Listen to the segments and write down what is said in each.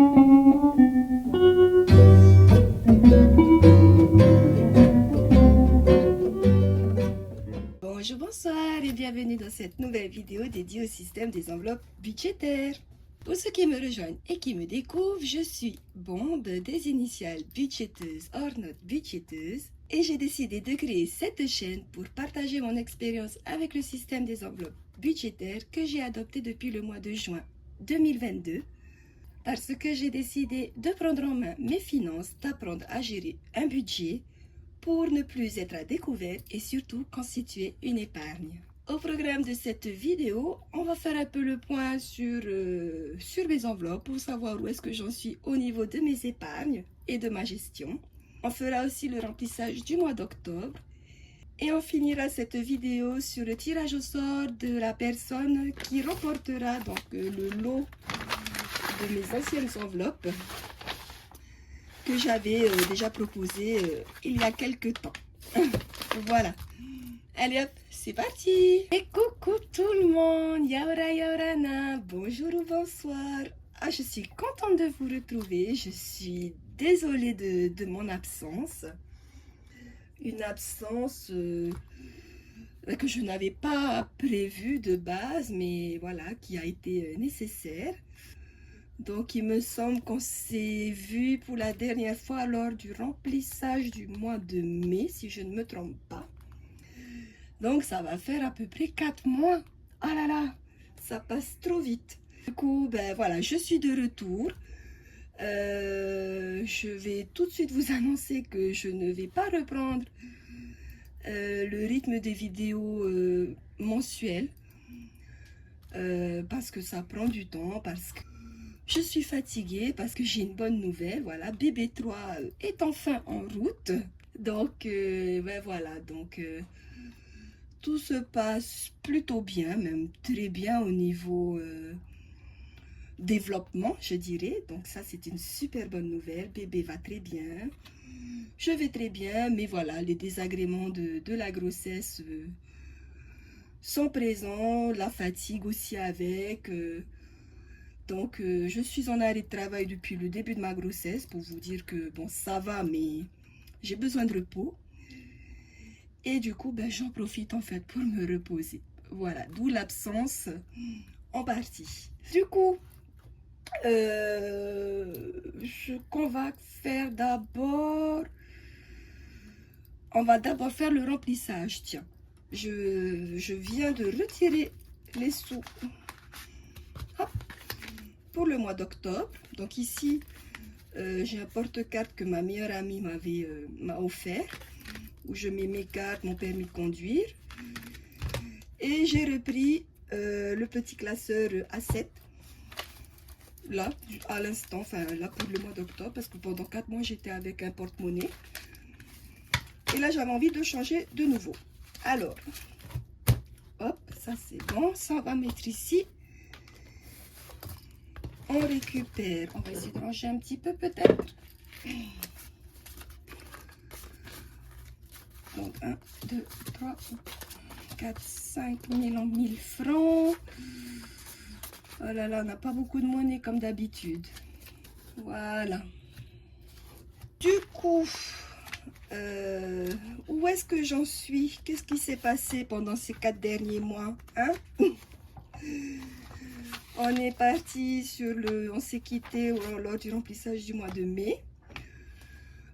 Bonjour, bonsoir et bienvenue dans cette nouvelle vidéo dédiée au système des enveloppes budgétaires. Pour ceux qui me rejoignent et qui me découvrent, je suis Bombe des initiales budgéteuses hors note budgéteuse et j'ai décidé de créer cette chaîne pour partager mon expérience avec le système des enveloppes budgétaires que j'ai adopté depuis le mois de juin 2022 parce que j'ai décidé de prendre en main mes finances, d'apprendre à gérer un budget pour ne plus être à découvert et surtout constituer une épargne. Au programme de cette vidéo, on va faire un peu le point sur mes enveloppes pour savoir où est-ce que j'en suis au niveau de mes épargnes et de ma gestion. On fera aussi le remplissage du mois d'octobre et on finira cette vidéo sur le tirage au sort de la personne qui remportera donc le lot de mes anciennes enveloppes que j'avais déjà proposé il y a quelques temps. Voilà. Allez hop, c'est parti. Et coucou tout le monde, yaora yaorana, bonjour ou bonsoir. Ah, je suis contente de vous retrouver, je suis désolée de mon absence. Une absence que je n'avais pas prévue de base, mais voilà, qui a été nécessaire. Donc, il me semble qu'on s'est vu pour la dernière fois lors du remplissage du mois de mai, si je ne me trompe pas. Donc, ça va faire à peu près 4 mois. Oh là là, ça passe trop vite. Du coup, ben voilà, je suis de retour. Je vais tout de suite vous annoncer que je ne vais pas reprendre le rythme des vidéos mensuelles. Parce que ça prend du temps, parce que je suis fatiguée, parce que j'ai une bonne nouvelle. Voilà, bébé 3 est enfin en route. Donc, ben voilà, donc tout se passe plutôt bien, même très bien au niveau développement, je dirais. Donc ça, c'est une super bonne nouvelle. Bébé va très bien. Je vais très bien, mais voilà, les désagréments de la grossesse sont présents. La fatigue aussi avec. Donc, je suis en arrêt de travail depuis le début de ma grossesse pour vous dire que, bon, ça va, mais j'ai besoin de repos. Et du coup, ben, j'en profite en fait pour me reposer. Voilà, d'où l'absence en partie. Du coup, qu'on va faire d'abord... On va d'abord faire le remplissage, tiens. Je viens de retirer les sous. Hop. Pour le mois d'octobre. Donc ici, j'ai un porte-carte que ma meilleure amie m'a offert, où je mets mes cartes, mon permis de conduire. Et j'ai repris le petit classeur A7, là, à l'instant, enfin là pour le mois d'octobre, parce que pendant 4 mois, j'étais avec un porte-monnaie. Et là, j'avais envie de changer de nouveau. Alors, hop, ça c'est bon, ça on va mettre ici. On récupère, on va essayer de ranger un petit peu peut-être. Donc 1, 2, 3, 4, 5 000 en 1000 francs. Oh là là, on n'a pas beaucoup de monnaie comme d'habitude. Voilà. Du coup, où est-ce que j'en suis? Qu'est-ce qui s'est passé pendant ces 4 derniers mois, hein? On est parti sur on s'est quitté lors du remplissage du mois de mai.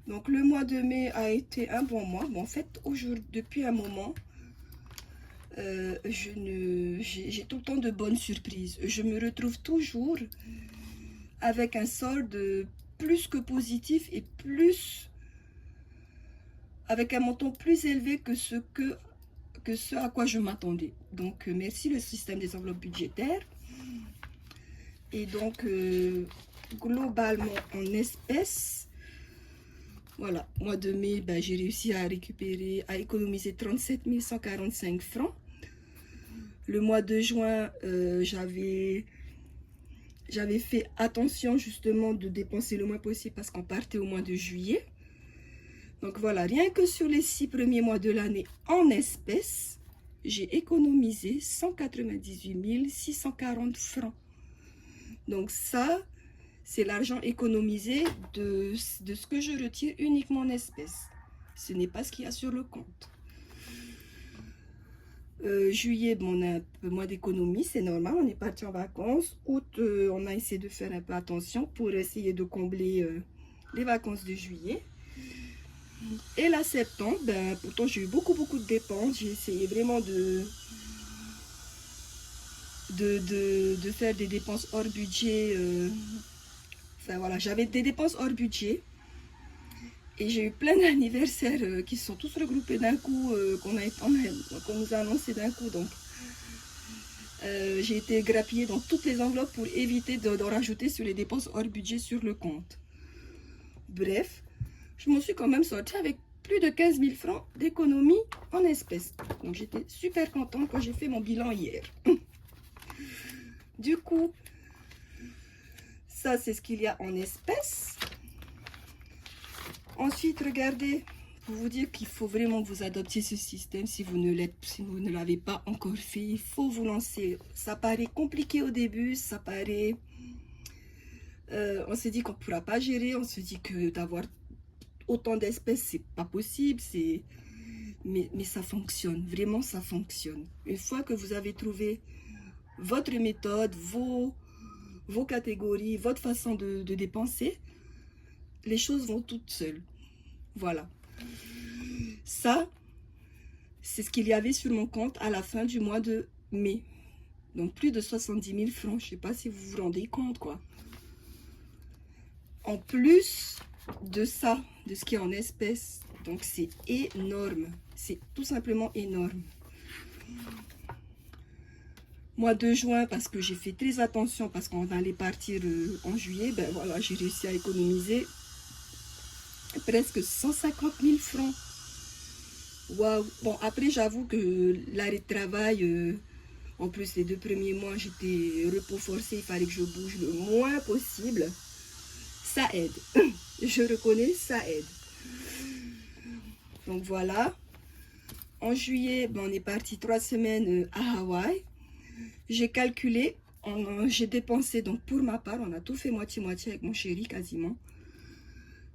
Donc le mois de mai a été un bon mois. Bon, en fait, depuis un moment, j'ai tout le temps de bonnes surprises. Je me retrouve toujours avec un solde plus que positif et avec un montant plus élevé que ce à quoi je m'attendais. Donc merci le système des enveloppes budgétaires. Et donc, globalement, en espèces, voilà, mois de mai, ben, j'ai réussi à économiser 37 145 francs. Le mois de juin, j'avais fait attention justement de dépenser le moins possible parce qu'on partait au mois de juillet. Donc voilà, rien que sur les 6 premiers mois de l'année en espèces, j'ai économisé 198 640 francs. Donc ça, c'est l'argent économisé de ce que je retire uniquement en espèces. Ce n'est pas ce qu'il y a sur le compte. Juillet, bon, on a un peu moins d'économie, c'est normal, on est parti en vacances. Août, on a essayé de faire un peu attention pour essayer de combler les vacances de juillet. Et là, septembre, ben, pourtant j'ai eu beaucoup de dépenses. J'ai essayé vraiment de faire des dépenses hors budget. Enfin voilà, j'avais des dépenses hors budget. Et j'ai eu plein d'anniversaires qui se sont tous regroupés d'un coup, qu'on nous a annoncé d'un coup. Donc j'ai été grappillée dans toutes les enveloppes pour éviter d'en rajouter sur les dépenses hors budget sur le compte. Bref, je m'en suis quand même sortie avec plus de 15 000 francs d'économie en espèces. Donc j'étais super contente quand j'ai fait mon bilan hier. Du coup, ça c'est ce qu'il y a en espèces. Ensuite, regardez, pour vous dire qu'il faut vraiment que vous adoptiez ce système. Si vous ne l'avez pas encore fait, il faut vous lancer. Ça paraît compliqué au début, ça paraît... on se dit qu'on ne pourra pas gérer, on se dit que d'avoir autant d'espèces, c'est pas possible. Mais ça fonctionne, vraiment ça fonctionne. Une fois que vous avez trouvé votre méthode, vos catégories, votre façon de dépenser, les choses vont toutes seules. Voilà. Ça, c'est ce qu'il y avait sur mon compte à la fin du mois de mai. Donc plus de 70 000 francs. Je ne sais pas si vous vous rendez compte, quoi. En plus de ça, de ce qui est en espèces. Donc c'est énorme. C'est tout simplement énorme. Mois de juin, parce que j'ai fait très attention, parce qu'on allait partir en juillet, ben voilà, j'ai réussi à économiser presque 150 000 francs. Waouh! Bon, après, j'avoue que l'arrêt de travail, en plus, les 2 premiers mois, j'étais repos forcé, il fallait que je bouge le moins possible. Ça aide. Je reconnais, ça aide. Donc voilà. En juillet, ben, on est parti 3 semaines à Hawaï. J'ai calculé, j'ai dépensé, donc pour ma part, on a tout fait moitié-moitié avec mon chéri quasiment.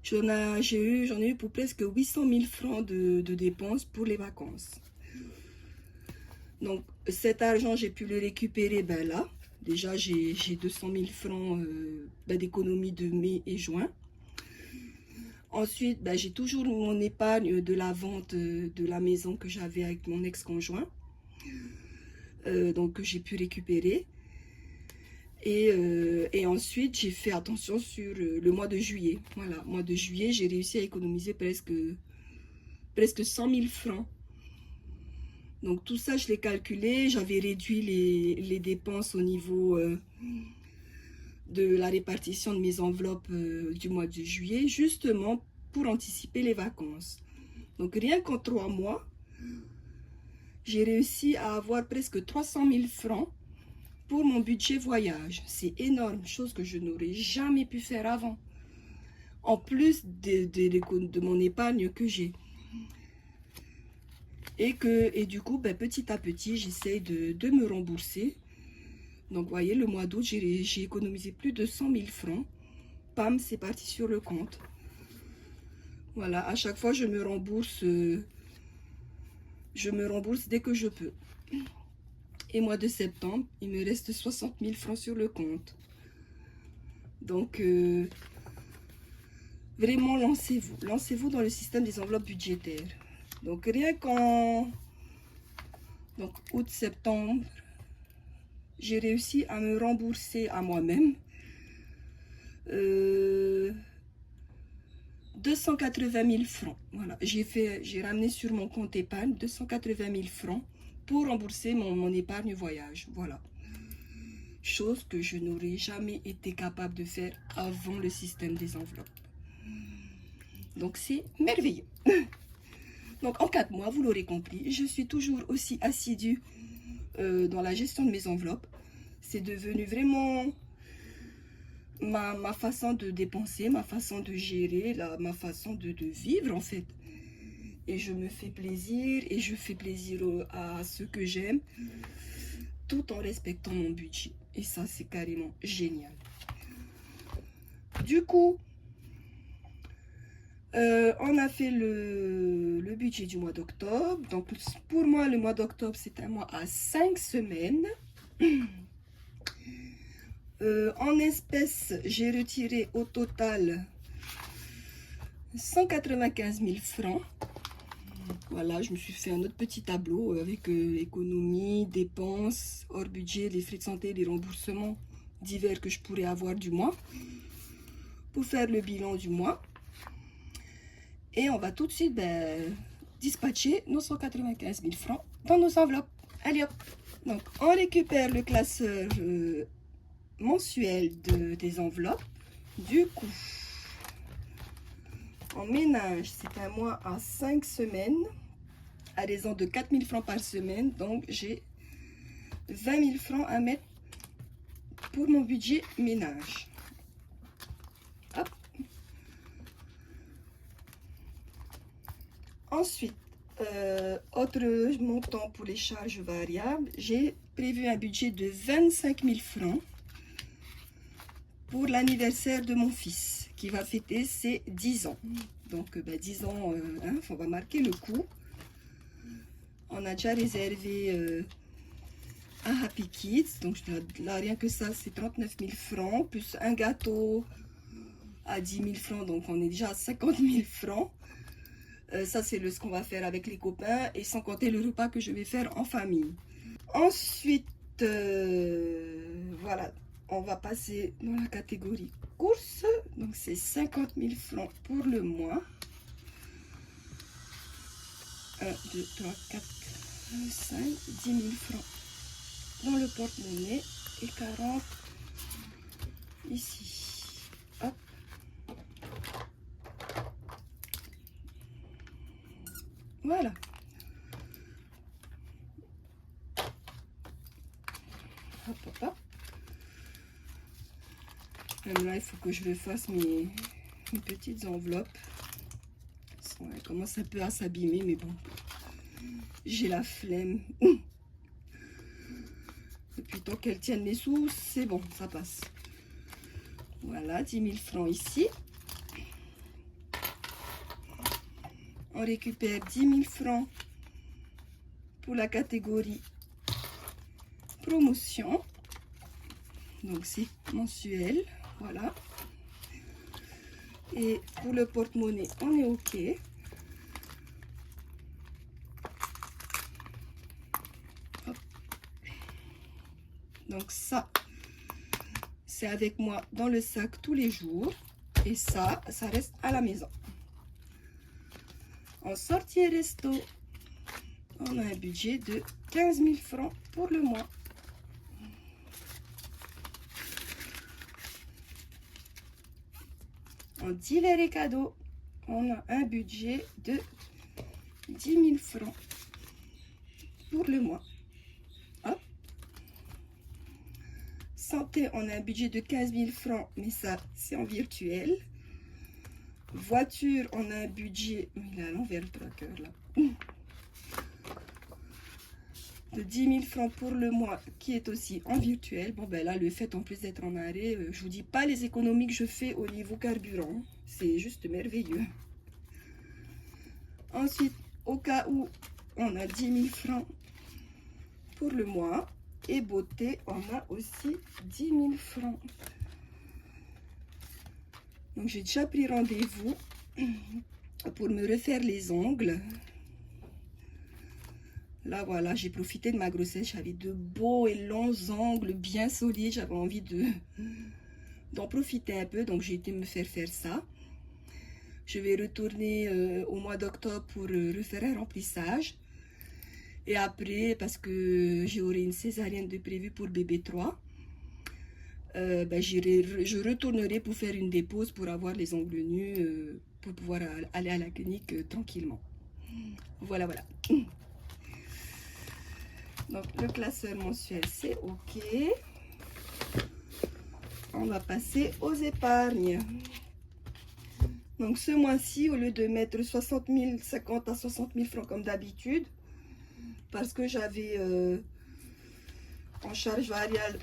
J'en ai eu pour presque 800 000 francs de dépenses pour les vacances. Donc cet argent, j'ai pu le récupérer ben là. Déjà, j'ai 200 000 francs ben, d'économie de mai et juin. Ensuite, ben, j'ai toujours mon épargne de la vente de la maison que j'avais avec mon ex-conjoint. Donc j'ai pu récupérer. Et ensuite, j'ai fait attention sur le mois de juillet. Voilà, mois de juillet, j'ai réussi à économiser presque 100 000 francs. Donc tout ça, je l'ai calculé. J'avais réduit les dépenses au niveau de la répartition de mes enveloppes du mois de juillet, justement pour anticiper les vacances. Donc rien qu'en 3 mois, j'ai réussi à avoir presque 300 000 francs pour mon budget voyage. C'est énorme, chose que je n'aurais jamais pu faire avant. En plus de mon épargne que j'ai. Et du coup, ben, petit à petit, j'essaye de me rembourser. Donc, vous voyez, le mois d'août, j'ai économisé plus de 100 000 francs. Pam, c'est parti sur le compte. Voilà, à chaque fois, je me rembourse dès que je peux. Et mois de septembre, il me reste 60 000 francs sur le compte. Donc, vraiment, lancez-vous. Lancez-vous dans le système des enveloppes budgétaires. Donc, rien qu'en août-septembre, j'ai réussi à me rembourser à moi-même 280 000 francs. Voilà, j'ai ramené sur mon compte épargne 280 000 francs pour rembourser mon épargne voyage. Voilà. Chose que je n'aurais jamais été capable de faire avant le système des enveloppes. Donc c'est merveilleux. Donc en 4 mois, vous l'aurez compris, je suis toujours aussi assidue dans la gestion de mes enveloppes. C'est devenu vraiment ma façon de dépenser, ma façon de gérer, ma façon de vivre en fait. Et je me fais plaisir et je fais plaisir à ceux que j'aime tout en respectant mon budget. Et ça, c'est carrément génial. Du coup, on a fait le budget du mois d'octobre. Donc, pour moi, le mois d'octobre, c'est un mois à 5 semaines. En espèces, j'ai retiré au total 195 000 francs. Voilà, je me suis fait un autre petit tableau avec économie, dépenses, hors budget, les frais de santé, les remboursements divers que je pourrais avoir du mois pour faire le bilan du mois. Et on va tout de suite dispatcher nos 195 000 francs dans nos enveloppes. Allez hop! Donc, on récupère le classeur mensuel des enveloppes. Du coup, en ménage, c'est un mois à 5 semaines, à raison de 4 000 francs par semaine. Donc, j'ai 20 000 francs à mettre pour mon budget ménage. Hop. Ensuite, autre montant pour les charges variables, j'ai prévu un budget de 25 000 francs pour l'anniversaire de mon fils qui va fêter ses 10 ans. Donc 10 ans, hein, on va marquer le coup. On a déjà réservé un Happy Kids, donc là rien que ça c'est 39 000 francs, plus un gâteau à 10 000 francs, donc on est déjà à 50 000 francs. Ça c'est ce qu'on va faire avec les copains et sans compter le repas que je vais faire en famille. Ensuite, voilà, on va passer dans la catégorie courses. Donc c'est 50 000 francs pour le mois. 1, 2, 3, 4, 5, 10 000 francs dans le porte-monnaie et 40 ici. Hop. Voilà. Hop, hop, hop. Même là, il faut que je refasse mes petites enveloppes. Elle commence un peu à s'abîmer, mais bon, j'ai la flemme. Et puis tant qu'elles tiennent les sous, c'est bon, ça passe. Voilà, 10 000 francs ici. On récupère 10 000 francs pour la catégorie promotion. Donc c'est mensuel, voilà. Et pour le porte-monnaie, on est OK. Hop. Donc ça, c'est avec moi dans le sac tous les jours. Et ça reste à la maison. En sortie resto, on a un budget de 15 000 francs pour le mois. En divers et cadeaux, on a un budget de 10 000 francs pour le mois. Hop. Santé, on a un budget de 15 000 francs, mais ça, c'est en virtuel. Voiture, on a un budget, il est à l'envers le tracker là, de 10 000 francs pour le mois, qui est aussi en virtuel. Bon ben là, le fait en plus d'être en arrêt, je vous dis pas les économies que je fais au niveau carburant, c'est juste merveilleux. Ensuite, au cas où, on a 10 000 francs pour le mois. Et beauté, on a aussi 10 000 francs. Donc j'ai déjà pris rendez-vous pour me refaire les ongles. Là voilà, j'ai profité de ma grossesse, j'avais de beaux et longs ongles bien solides, j'avais envie d'en profiter un peu, donc j'ai été me faire ça. Je vais retourner au mois d'octobre pour refaire un remplissage. Et après, parce que j'aurai une césarienne de prévue pour bébé 3, je retournerai pour faire une dépose pour avoir les ongles nus, pour pouvoir aller à la clinique tranquillement. Voilà, voilà. Donc le classeur mensuel, c'est OK. On va passer aux épargnes. Donc ce mois-ci, au lieu de mettre 50 à 60 000 francs comme d'habitude, parce que j'avais en charge variable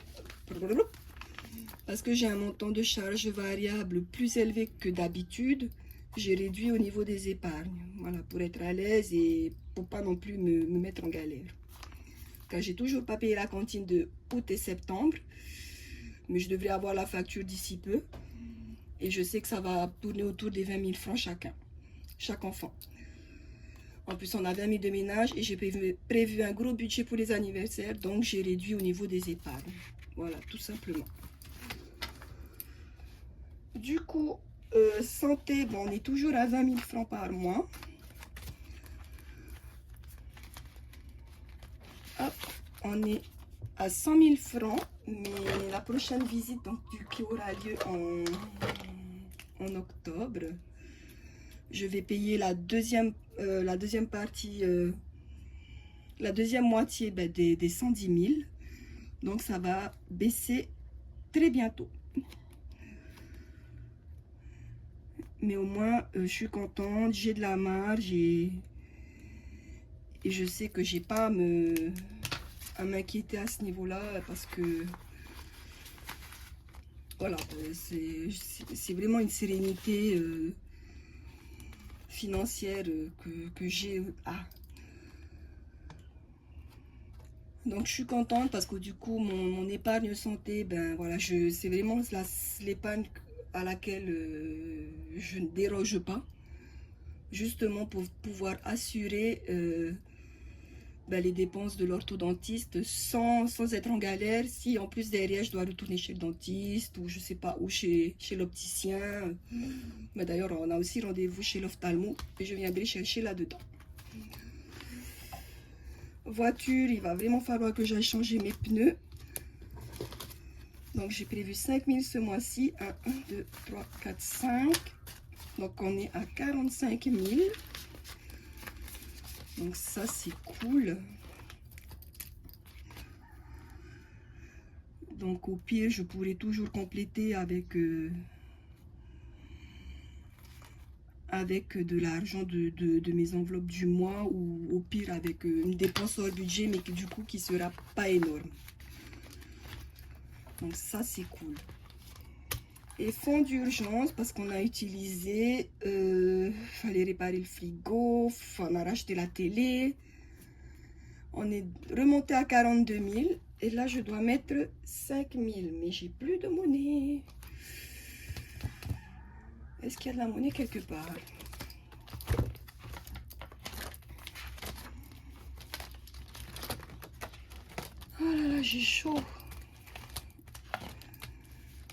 Parce que j'ai un montant de charge variable plus élevé que d'habitude, j'ai réduit au niveau des épargnes. Voilà, pour être à l'aise et pour pas non plus me mettre en galère. Car j'ai toujours pas payé la cantine de août et septembre. Mais je devrais avoir la facture d'ici peu. Et je sais que ça va tourner autour des 20 000 francs chacun, chaque enfant. En plus, on a 20 000 de ménage et j'ai prévu un gros budget pour les anniversaires. Donc, j'ai réduit au niveau des épargnes. Voilà, tout simplement. Du coup, santé, bon, on est toujours à 20 000 francs par mois. Hop, on est à 100 000 francs. Mais la prochaine visite, donc, qui aura lieu en octobre, je vais payer la deuxième partie, la deuxième moitié des 110 000. Donc, ça va baisser très bientôt. Mais au moins, je suis contente, j'ai de la marge et je sais que j'ai pas à m'inquiéter à ce niveau-là parce que voilà, c'est vraiment une sérénité financière que j'ai. Donc je suis contente parce que du coup mon épargne santé, ben voilà, c'est vraiment l'épargne à laquelle je ne déroge pas, justement pour pouvoir assurer les dépenses de l'orthodontiste sans être en galère. Si en plus derrière je dois retourner chez le dentiste ou je sais pas où, chez l'opticien, mais d'ailleurs on a aussi rendez-vous chez l'ophtalmo et je viendrai chercher là-dedans. Voiture, il va vraiment falloir que j'aille changer mes pneus. Donc j'ai prévu 5 000 ce mois-ci. 1, 2, 3, 4, 5. Donc on est à 45 000. Donc ça c'est cool. Donc au pire je pourrais toujours compléter avec de l'argent de mes enveloppes du mois, ou au pire avec une dépense hors budget mais du coup qui sera pas énorme. Donc ça c'est cool. Et fonds d'urgence parce qu'on a utilisé, fallait réparer le frigo, on a racheté la télé, on est remonté à 42 000 et là je dois mettre 5 000 mais j'ai plus de monnaie. Est-ce qu'il y a de la monnaie quelque part? Oh là là, j'ai chaud.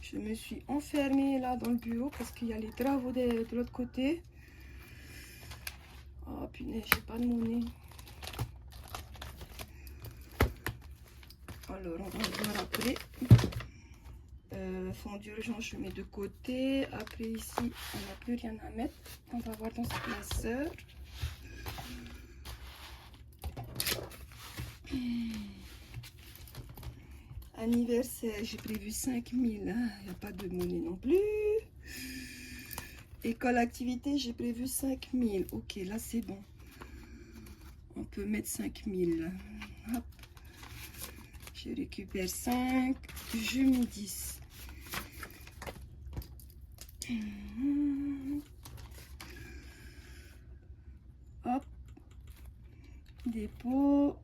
Je me suis enfermée là dans le bureau parce qu'il y a les travaux de l'autre côté. Oh punaise, j'ai pas de monnaie. Alors, on va voir après. Fonds d'urgence, je mets de côté. Après, ici, on n'a plus rien à mettre. On va voir dans ce classeur. Anniversaire, j'ai prévu 5 000. Il n'y a pas de monnaie non plus. École activité, j'ai prévu 5 000. Ok, là, c'est bon. On peut mettre 5 000. Hop. Je récupère 5. Je mets 10. Hop. Dépôt.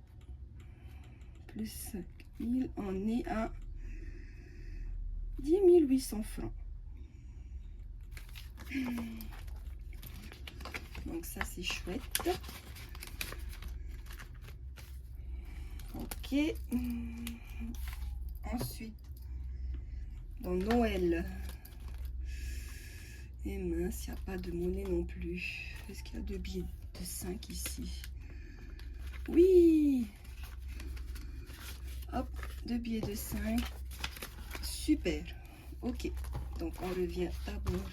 Plus 5 000. On est à 10 800 francs. Donc ça, c'est chouette. Ok. Ensuite, dans Noël. Et mince, il n'y a pas de monnaie non plus. Est-ce qu'il y a 2 billets de 5 ici? Oui. Hop, 2 billets de 5. Super. Ok. Donc, on revient d'abord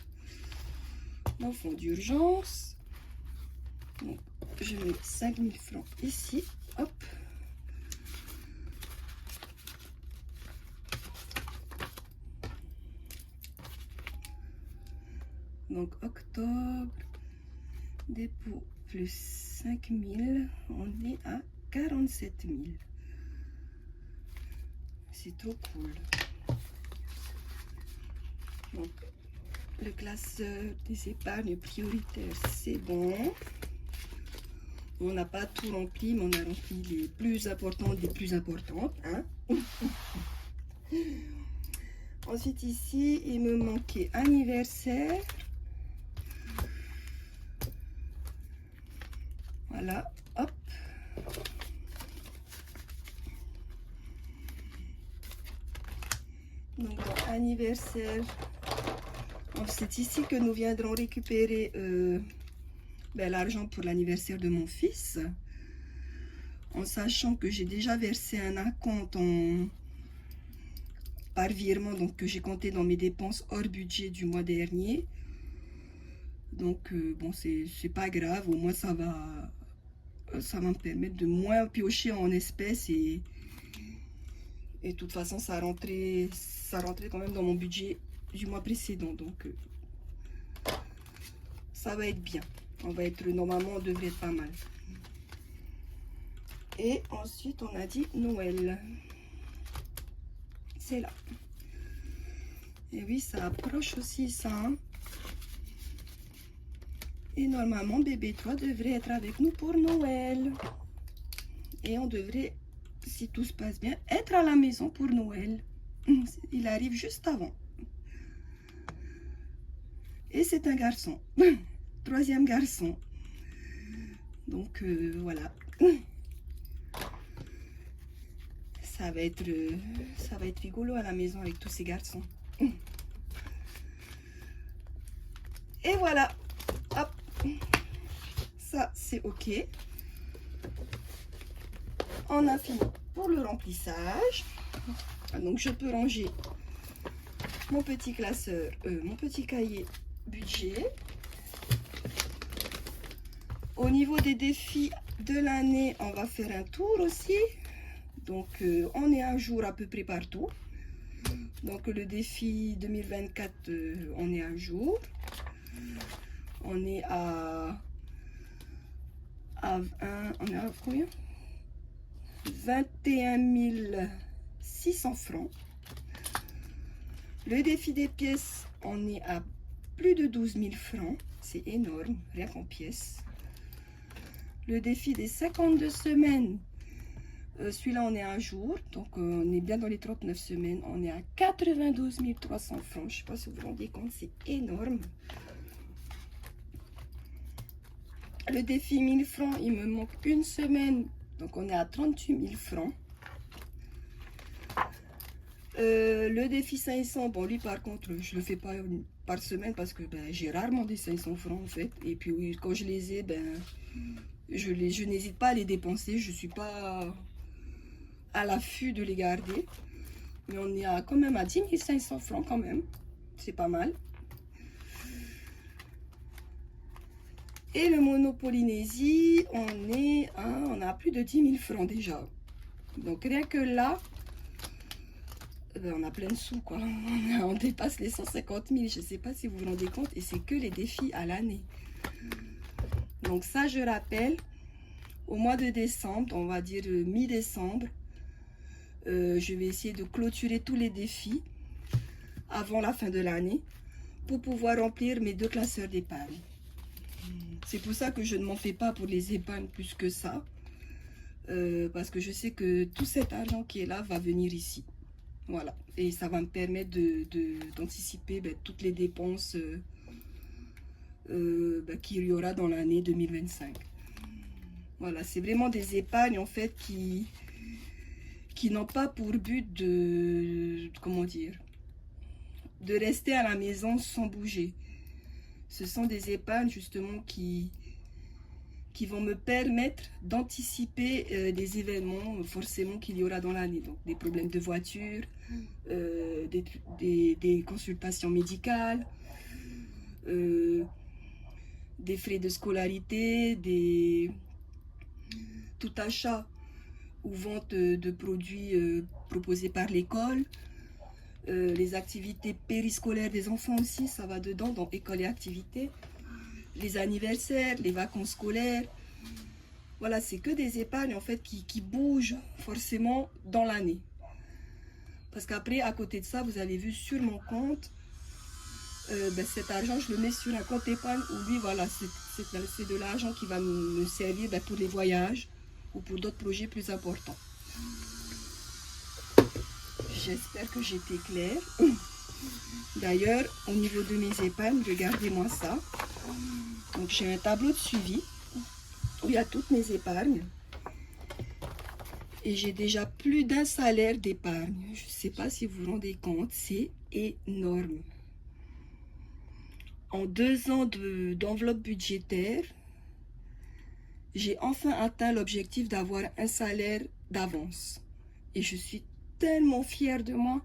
au fonds d'urgence. Donc, je mets 5 000 francs ici. Hop. Donc, octobre, dépôt plus 5 000, on est à 47 000. C'est trop cool. Donc, le classeur des épargnes prioritaires, c'est bon. On n'a pas tout rempli, mais on a rempli les plus importantes des plus importantes. Hein. Ensuite, ici, il me manquait anniversaire. Voilà, hop. Donc, dans anniversaire, c'est ici que nous viendrons récupérer l'argent pour l'anniversaire de mon fils. En sachant que j'ai déjà versé un acompte par virement, donc que j'ai compté dans mes dépenses hors budget du mois dernier. Donc, bon, c'est pas grave, au moins ça va me permettre de moins piocher en espèces et de toute façon ça rentrait quand même dans mon budget du mois précédent, donc ça va être bien. Normalement on devrait être pas mal. Et ensuite on a dit Noël, c'est là. Et oui, ça approche aussi ça, hein. Et normalement bébé 3 devrait être avec nous pour Noël, et on devrait, si tout se passe bien, être à la maison pour Noël. Il arrive juste avant. Et c'est un garçon. Troisième garçon. Donc voilà. Ça va être rigolo à la maison avec tous ces garçons. Et voilà. Hop. Ça, c'est OK. On a fini pour le remplissage. Donc, je peux ranger mon petit classeur, mon petit cahier budget. Au niveau des défis de l'année, on va faire un tour aussi. Donc, on est à jour à peu près partout. Donc, le défi 2024, on est à jour. On est à combien? 21 600 francs. Le défi des pièces, on est à plus de 12 000 francs. C'est énorme, rien qu'en pièces. Le défi des 52 semaines, celui-là, on est à jour. Donc, on est bien dans les 39 semaines. On est à 92 300 francs. Je ne sais pas si vous vous rendez compte, c'est énorme. Le défi 1000 francs, il me manque une semaine. Donc, on est à 38 000 francs. Le défi 500, bon, lui, par contre, je le fais pas par semaine parce que j'ai rarement des 500 francs, en fait. Et puis, oui, quand je les ai, je n'hésite pas à les dépenser. Je suis pas à l'affût de les garder. Mais on est quand même à 10 500 francs quand même. C'est pas mal. Et le Monopolynésie, on a plus de 10 000 francs déjà. Donc rien que là, on a plein de sous, quoi. On dépasse les 150 000. Je ne sais pas si vous vous rendez compte. Et c'est que les défis à l'année. Donc ça, je rappelle, au mois de décembre, on va dire mi-décembre, je vais essayer de clôturer tous les défis avant la fin de l'année pour pouvoir remplir mes 2 classeurs d'épargne. C'est pour ça que je ne m'en fais pas pour les épargnes plus que ça. Parce que je sais que tout cet argent qui est là va venir ici. Voilà. Et ça va me permettre d'anticiper toutes les dépenses qu'il y aura dans l'année 2025. Voilà. C'est vraiment des épargnes en fait qui n'ont pas pour but de rester à la maison sans bouger. Ce sont des épargnes justement qui vont me permettre d'anticiper des événements forcément qu'il y aura dans l'année. Donc des problèmes de voiture, des consultations médicales, des frais de scolarité, tout achat ou vente de produits proposés par l'école. Les activités périscolaires des enfants aussi, ça va dedans, dans école et activités. Les anniversaires, les vacances scolaires. Voilà, c'est que des épargnes en fait qui bougent forcément dans l'année. Parce qu'après, à côté de ça, vous avez vu sur mon compte, cet argent, je le mets sur un compte épargne où lui, voilà, c'est de l'argent qui va me servir pour les voyages ou pour d'autres projets plus importants. J'espère que j'étais claire. D'ailleurs, au niveau de mes épargnes, regardez-moi ça. Donc, j'ai un tableau de suivi où il y a toutes mes épargnes. Et j'ai déjà plus d'un salaire d'épargne. Je ne sais pas si vous vous rendez compte, c'est énorme. En 2 ans d'enveloppe budgétaire, j'ai enfin atteint l'objectif d'avoir un salaire d'avance. Et je suis tellement fière de moi.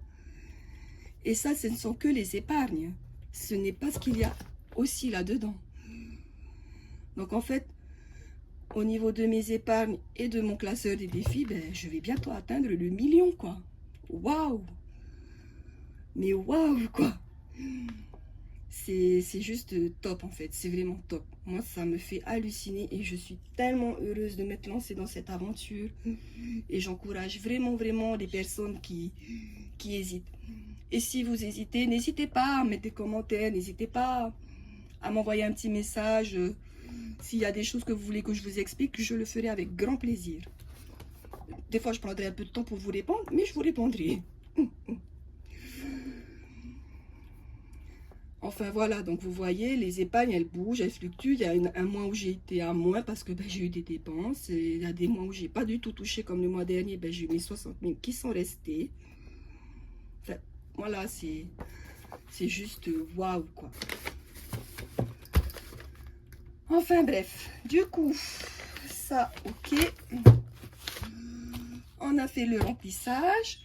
Et ça, ce ne sont que les épargnes. Ce n'est pas ce qu'il y a aussi là-dedans. Donc en fait, au niveau de mes épargnes et de mon classeur des défis, je vais bientôt atteindre le 1 million, quoi. Waouh! Mais waouh, quoi! C'est juste top, en fait. C'est vraiment top. Moi, ça me fait halluciner et je suis tellement heureuse de m'être lancée dans cette aventure. Et j'encourage vraiment, vraiment les personnes qui hésitent. Et si vous hésitez, n'hésitez pas à mettre des commentaires, n'hésitez pas à m'envoyer un petit message. S'il y a des choses que vous voulez que je vous explique, je le ferai avec grand plaisir. Des fois, je prendrai un peu de temps pour vous répondre, mais je vous répondrai. Enfin, voilà, donc vous voyez, les épargnes, elles bougent, elles fluctuent. Il y a un mois où j'ai été à moins parce que j'ai eu des dépenses. Et il y a des mois où j'ai pas du tout touché, comme le mois dernier, j'ai eu mes 60 000 qui sont restés. Enfin, voilà, c'est juste waouh, quoi. Enfin bref, du coup, ça, ok. On a fait le remplissage.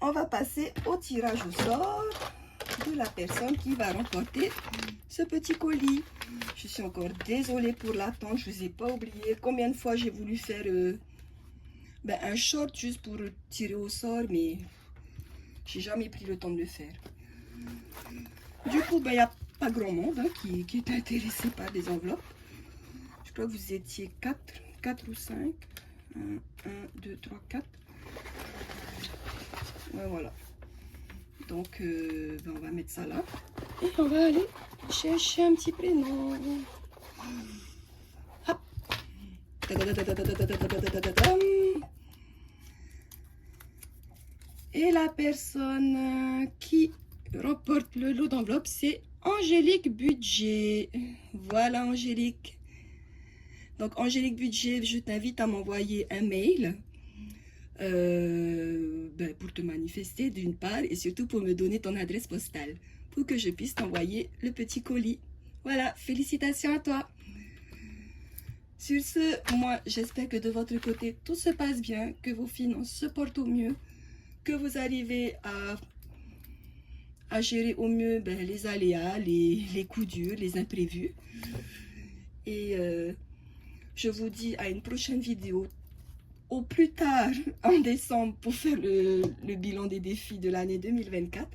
On va passer au tirage au sort de la personne qui va remporter ce petit colis. Je suis encore désolée pour l'attente, je ne vous ai pas oublié. Combien de fois j'ai voulu faire un short juste pour tirer au sort, mais j'ai jamais pris le temps de le faire. Du coup, il n'y a pas grand monde qui est intéressé par les enveloppes. Je crois que vous étiez 4 ou 5. 1, 2, 3, 4. Ouais, voilà. Donc, on va mettre ça là. Et on va aller chercher un petit prénom. Hop. Et la personne qui remporte le lot d'enveloppe, c'est Angélique Budget. Voilà, Angélique. Donc, Angélique Budget, je t'invite à m'envoyer un mail pour te manifester d'une part et surtout pour me donner ton adresse postale pour que je puisse t'envoyer le petit colis. Voilà, félicitations à toi. Sur ce, moi, j'espère que de votre côté, tout se passe bien, que vos finances se portent au mieux, que vous arrivez à gérer au mieux les aléas, les coups durs, les imprévus. Et je vous dis à une prochaine vidéo, au plus tard en décembre, pour faire le bilan des défis de l'année 2024.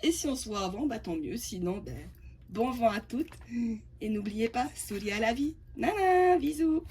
Et si on se voit avant, tant mieux. Sinon, bon vent à toutes. Et n'oubliez pas, souriez à la vie. Nana, bisous.